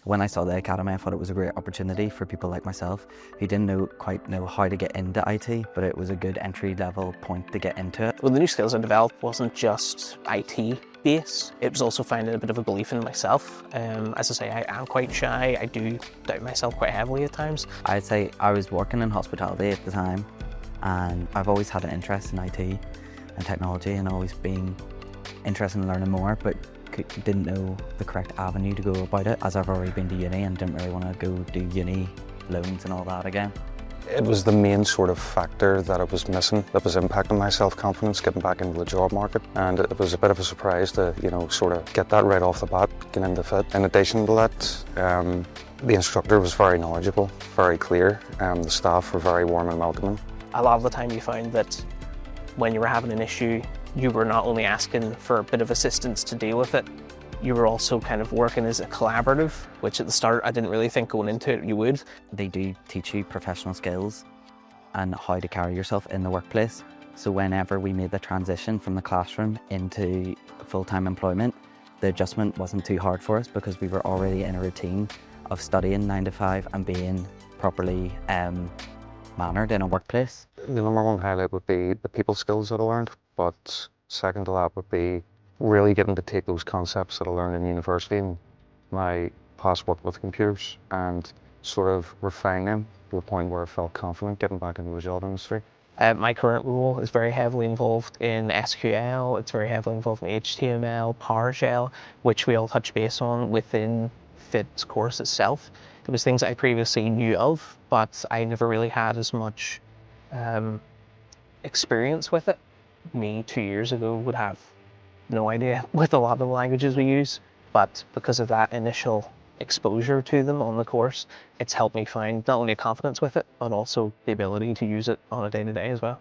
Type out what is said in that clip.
When I saw the academy, I thought it was a great opportunity for people like myself who didn't quite know how to get into IT, but it was a good entry-level point to get into it. Well, the new skills I developed wasn't just IT based, it was also finding a bit of a belief in myself. As I say, I am quite shy, I do doubt myself quite heavily at times. I'd say I was working in hospitality at the time, and I've always had an interest in IT and technology and always been interested in learning more, but didn't know the correct avenue to go about it, as I've already been to uni and didn't really want to go do uni loans and all that again. It was the main sort of factor that I was missing that was impacting my self-confidence getting back into the job market, and it was a bit of a surprise to, sort of get that right off the bat, get into fit. In addition to that, the instructor was very knowledgeable, very clear, the staff were very warm and welcoming. A lot of the time you found that when you were having an issue, you were not only asking for a bit of assistance to deal with it, you were also kind of working as a collaborative, which at the start I didn't really think going into it you would. They do teach you professional skills and how to carry yourself in the workplace. So whenever we made the transition from the classroom into full-time employment, the adjustment wasn't too hard for us because we were already in a routine of studying 9 to 5 and being properly mannered in a workplace. The number one highlight would be the people skills that I learned, but second to that would be really getting to take those concepts that I learned in university and my past work with computers and sort of refine them to the point where I felt confident getting back into the job industry. My current role is very heavily involved in SQL, it's very heavily involved in HTML, PowerShell, which we all touch base on within FIT's course itself. It was things I previously knew of, but I never really had as much experience with it. Me 2 years ago would have no idea with a lot of the languages we use, but because of that initial exposure to them on the course, it's helped me find not only a confidence with it, but also the ability to use it on a day-to-day as well.